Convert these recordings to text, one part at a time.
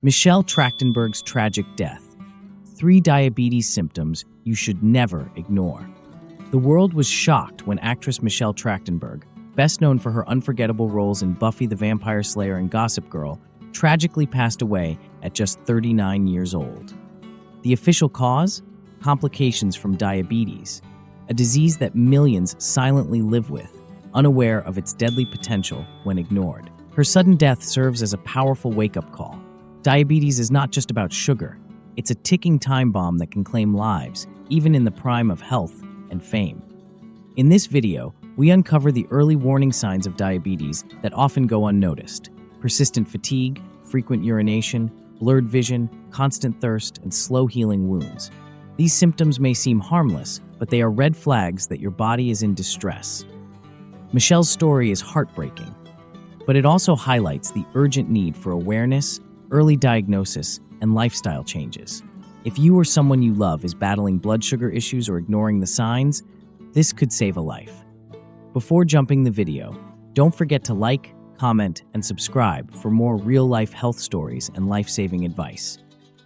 Michelle Trachtenberg's tragic death. 3 diabetes symptoms you should never ignore. The world was shocked when actress Michelle Trachtenberg, best known for her unforgettable roles in Buffy the Vampire Slayer and Gossip Girl, tragically passed away at just 39 years old. The official cause? Complications from diabetes, a disease that millions silently live with, unaware of its deadly potential when ignored. Her sudden death serves as a powerful wake-up call. Diabetes is not just about sugar. It's a ticking time bomb that can claim lives, even in the prime of health and fame. In this video, we uncover the early warning signs of diabetes that often go unnoticed: persistent fatigue, frequent urination, blurred vision, constant thirst, and slow-healing wounds. These symptoms may seem harmless, but they are red flags that your body is in distress. Michelle's story is heartbreaking, but it also highlights the urgent need for awareness, early diagnosis, and lifestyle changes. If you or someone you love is battling blood sugar issues or ignoring the signs, this could save a life. Before jumping the video, don't forget to like, comment, and subscribe for more real-life health stories and life-saving advice.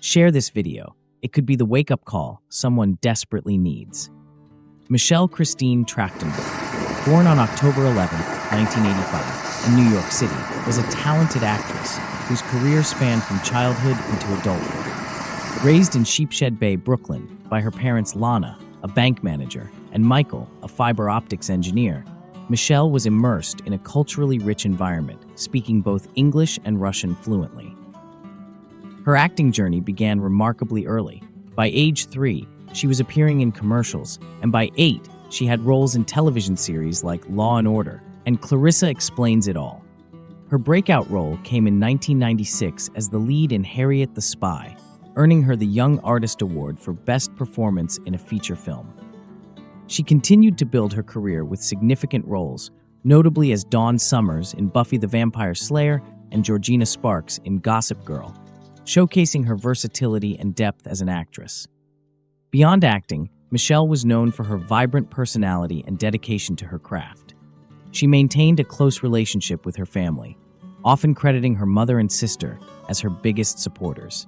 Share this video. It could be the wake-up call someone desperately needs. Michelle Christine Trachtenberg, born on October 11, 1985, in New York City, was a talented actress whose career spanned from childhood into adulthood. Raised in Sheepshead Bay, Brooklyn, by her parents Lana, a bank manager, and Michael, a fiber optics engineer, Michelle was immersed in a culturally rich environment, speaking both English and Russian fluently. Her acting journey began remarkably early. By age 3, she was appearing in commercials, and by 8, she had roles in television series like Law & Order and Clarissa Explains It All. Her breakout role came in 1996 as the lead in Harriet the Spy, earning her the Young Artist Award for Best Performance in a Feature Film. She continued to build her career with significant roles, notably as Dawn Summers in Buffy the Vampire Slayer and Georgina Sparks in Gossip Girl, showcasing her versatility and depth as an actress. Beyond acting, Michelle was known for her vibrant personality and dedication to her craft. She maintained a close relationship with her family, often crediting her mother and sister as her biggest supporters.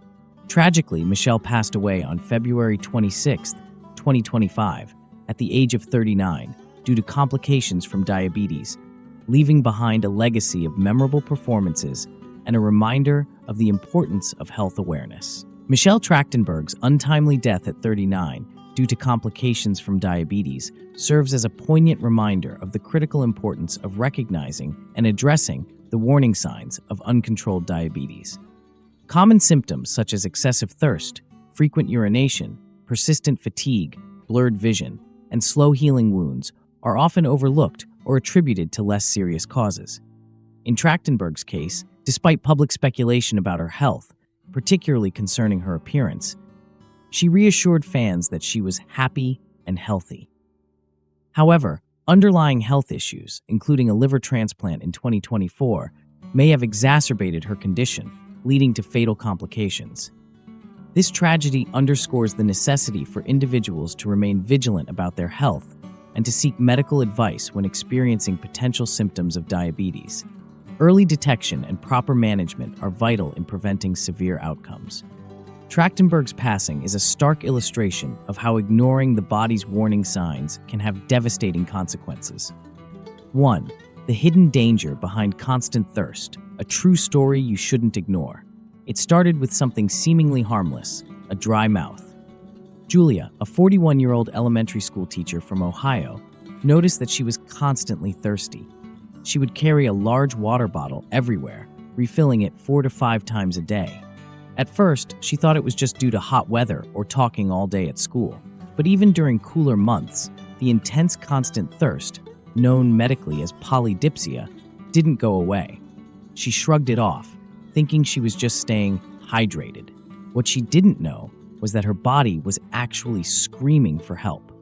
Tragically, Michelle passed away on February 26, 2025, at the age of 39, due to complications from diabetes, leaving behind a legacy of memorable performances and a reminder of the importance of health awareness. Michelle Trachtenberg's untimely death at 39, due to complications from diabetes, serves as a poignant reminder of the critical importance of recognizing and addressing the warning signs of uncontrolled diabetes. Common symptoms such as excessive thirst, frequent urination, persistent fatigue, blurred vision, and slow-healing wounds are often overlooked or attributed to less serious causes. In Trachtenberg's case, despite public speculation about her health, particularly concerning her appearance, she reassured fans that she was happy and healthy. However, underlying health issues, including a liver transplant in 2024, may have exacerbated her condition, leading to fatal complications. This tragedy underscores the necessity for individuals to remain vigilant about their health and to seek medical advice when experiencing potential symptoms of diabetes. Early detection and proper management are vital in preventing severe outcomes. Trachtenberg's passing is a stark illustration of how ignoring the body's warning signs can have devastating consequences. 1. The hidden danger behind constant thirst, a true story you shouldn't ignore. It started with something seemingly harmless, a dry mouth. Julia, a 41-year-old elementary school teacher from Ohio, noticed that she was constantly thirsty. She would carry a large water bottle everywhere, refilling it 4 to 5 times a day. At first, she thought it was just due to hot weather or talking all day at school. But even during cooler months, the intense constant thirst, known medically as polydipsia, didn't go away. She shrugged it off, thinking she was just staying hydrated. What she didn't know was that her body was actually screaming for help.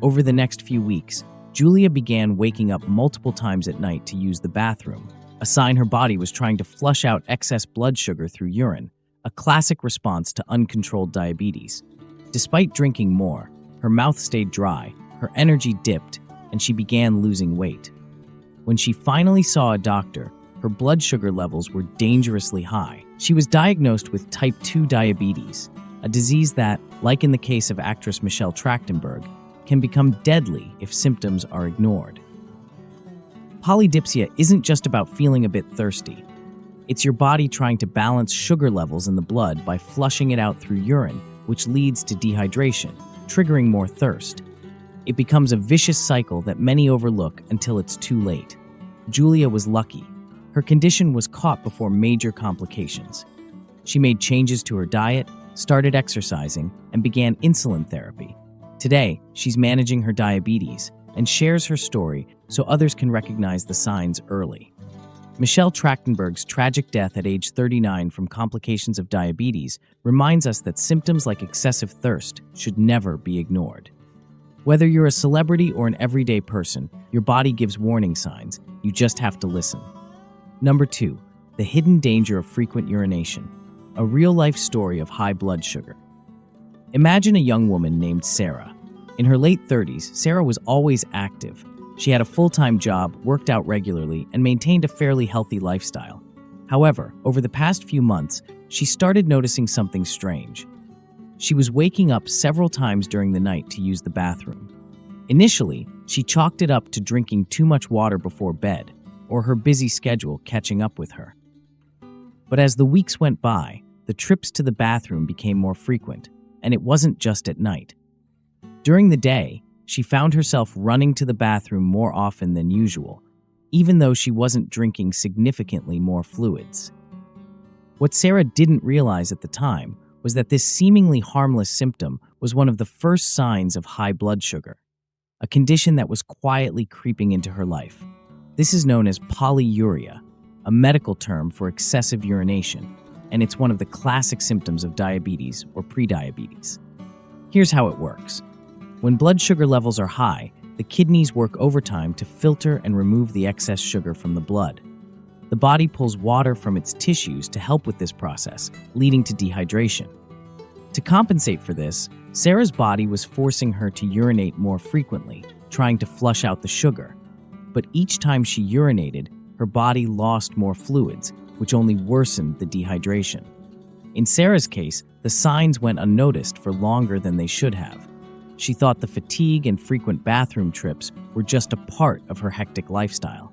Over the next few weeks, Julia began waking up multiple times at night to use the bathroom, a sign her body was trying to flush out excess blood sugar through urine, a classic response to uncontrolled diabetes. Despite drinking more, her mouth stayed dry, her energy dipped, and she began losing weight. When she finally saw a doctor, her blood sugar levels were dangerously high, She was diagnosed with type 2 diabetes, a disease that, like in the case of actress Michelle Trachtenberg, can become deadly if symptoms are ignored. Polydipsia isn't just about feeling a bit thirsty. It's your body trying to balance sugar levels in the blood by flushing it out through urine, which leads to dehydration, triggering more thirst. It becomes a vicious cycle that many overlook until it's too late. Julia was lucky. Her condition was caught before major complications. She made changes to her diet, started exercising, and began insulin therapy. Today, she's managing her diabetes and shares her story so others can recognize the signs early. Michelle Trachtenberg's tragic death at age 39 from complications of diabetes reminds us that symptoms like excessive thirst should never be ignored. Whether you're a celebrity or an everyday person, your body gives warning signs. You just have to listen. Number 2, the hidden danger of frequent urination, a real-life story of high blood sugar. Imagine a young woman named Sarah. In her late 30s, Sarah was always active. She had a full-time job, worked out regularly, and maintained a fairly healthy lifestyle. However, over the past few months, she started noticing something strange. She was waking up several times during the night to use the bathroom. Initially, she chalked it up to drinking too much water before bed, or her busy schedule catching up with her. But as the weeks went by, the trips to the bathroom became more frequent, and it wasn't just at night. During the day, she found herself running to the bathroom more often than usual, even though she wasn't drinking significantly more fluids. What Sarah didn't realize at the time was that this seemingly harmless symptom was one of the first signs of high blood sugar, a condition that was quietly creeping into her life. This is known as polyuria, a medical term for excessive urination, and it's one of the classic symptoms of diabetes or prediabetes. Here's how it works. When blood sugar levels are high, the kidneys work overtime to filter and remove the excess sugar from the blood. The body pulls water from its tissues to help with this process, leading to dehydration. To compensate for this, Sarah's body was forcing her to urinate more frequently, trying to flush out the sugar. But each time she urinated, her body lost more fluids, which only worsened the dehydration. In Sarah's case, the signs went unnoticed for longer than they should have. She thought the fatigue and frequent bathroom trips were just a part of her hectic lifestyle.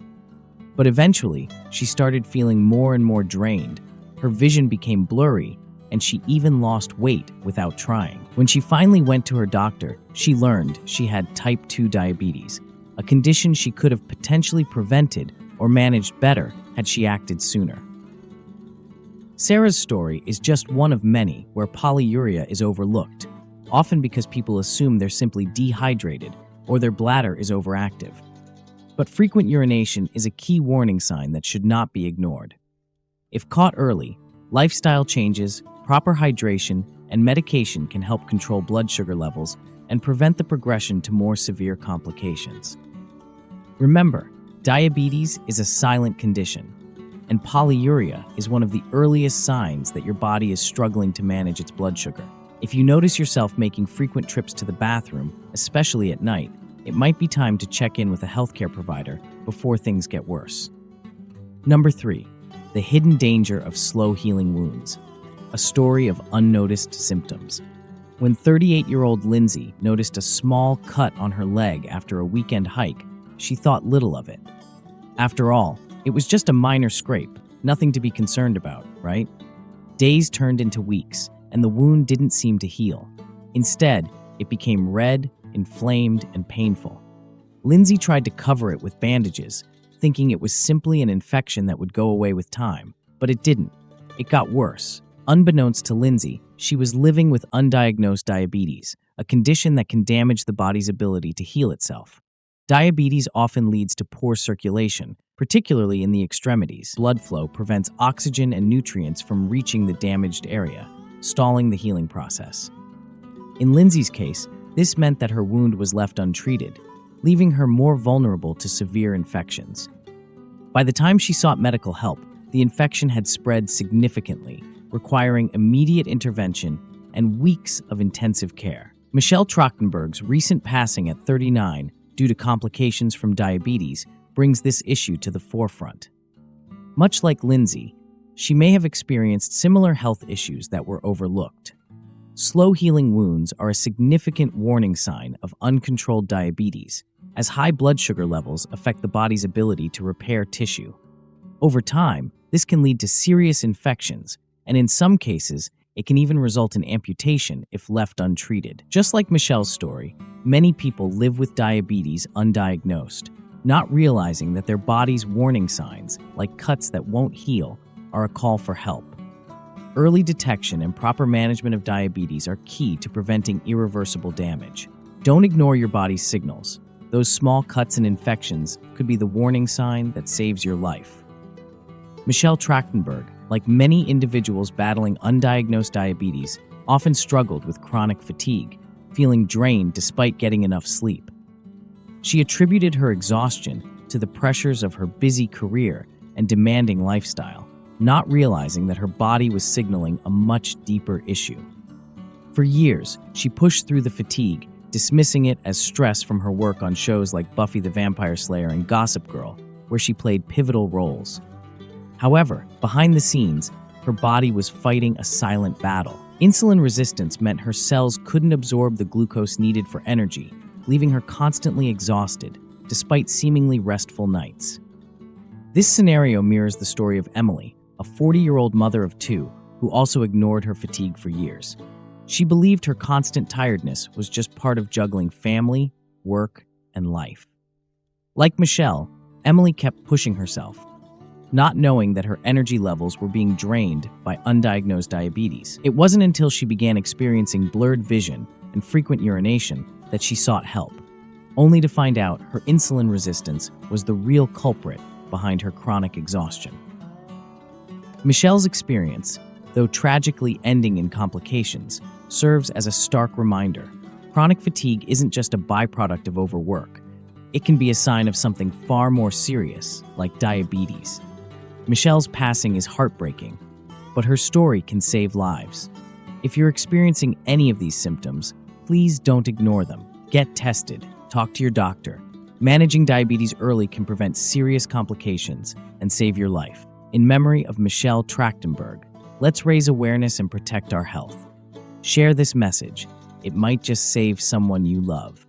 But eventually, she started feeling more and more drained. Her vision became blurry, and she even lost weight without trying. When she finally went to her doctor, she learned she had type 2 diabetes, a condition she could have potentially prevented or managed better had she acted sooner. Sarah's story is just one of many where polyuria is overlooked, often because people assume they're simply dehydrated or their bladder is overactive. But frequent urination is a key warning sign that should not be ignored. If caught early, lifestyle changes, proper hydration, and medication can help control blood sugar levels and prevent the progression to more severe complications. Remember, diabetes is a silent condition, and polyuria is one of the earliest signs that your body is struggling to manage its blood sugar. If you notice yourself making frequent trips to the bathroom, especially at night, it might be time to check in with a healthcare provider before things get worse. Number 3, the hidden danger of slow healing wounds, a story of unnoticed symptoms. When 38-year-old Lindsay noticed a small cut on her leg after a weekend hike, she thought little of it. After all, it was just a minor scrape, nothing to be concerned about, right? Days turned into weeks, and the wound didn't seem to heal. Instead, it became red, inflamed, and painful. Lindsay tried to cover it with bandages, thinking it was simply an infection that would go away with time, but it didn't. It got worse. Unbeknownst to Lindsay, she was living with undiagnosed diabetes, a condition that can damage the body's ability to heal itself. Diabetes often leads to poor circulation, particularly in the extremities. Blood flow prevents oxygen and nutrients from reaching the damaged area, stalling the healing process. In Lindsay's case, this meant that her wound was left untreated, leaving her more vulnerable to severe infections. By the time she sought medical help, the infection had spread significantly, requiring immediate intervention and weeks of intensive care. Michelle Trachtenberg's recent passing at 39 due to complications from diabetes brings this issue to the forefront. Much like Lindsay, she may have experienced similar health issues that were overlooked. Slow healing wounds are a significant warning sign of uncontrolled diabetes, as high blood sugar levels affect the body's ability to repair tissue. Over time, this can lead to serious infections, and in some cases, it can even result in amputation if left untreated. Just like Michelle's story, many people live with diabetes undiagnosed, not realizing that their body's warning signs, like cuts that won't heal, are a call for help. Early detection and proper management of diabetes are key to preventing irreversible damage. Don't ignore your body's signals. Those small cuts and infections could be the warning sign that saves your life. Michelle Trachtenberg, like many individuals battling undiagnosed diabetes, often struggled with chronic fatigue, feeling drained despite getting enough sleep. She attributed her exhaustion to the pressures of her busy career and demanding lifestyle, not realizing that her body was signaling a much deeper issue. For years, she pushed through the fatigue, dismissing it as stress from her work on shows like Buffy the Vampire Slayer and Gossip Girl, where she played pivotal roles. However, behind the scenes, her body was fighting a silent battle. Insulin resistance meant her cells couldn't absorb the glucose needed for energy, leaving her constantly exhausted, despite seemingly restful nights. This scenario mirrors the story of Emily, a 40-year-old mother of two who also ignored her fatigue for years. She believed her constant tiredness was just part of juggling family, work, and life. Like Michelle, Emily kept pushing herself, not knowing that her energy levels were being drained by undiagnosed diabetes. It wasn't until she began experiencing blurred vision and frequent urination that she sought help, only to find out her insulin resistance was the real culprit behind her chronic exhaustion. Michelle's experience, though tragically ending in complications, serves as a stark reminder. Chronic fatigue isn't just a byproduct of overwork. It can be a sign of something far more serious, like diabetes. Michelle's passing is heartbreaking, but her story can save lives. If you're experiencing any of these symptoms, please don't ignore them. Get tested, talk to your doctor. Managing diabetes early can prevent serious complications and save your life. In memory of Michelle Trachtenberg, let's raise awareness and protect our health. Share this message. It might just save someone you love.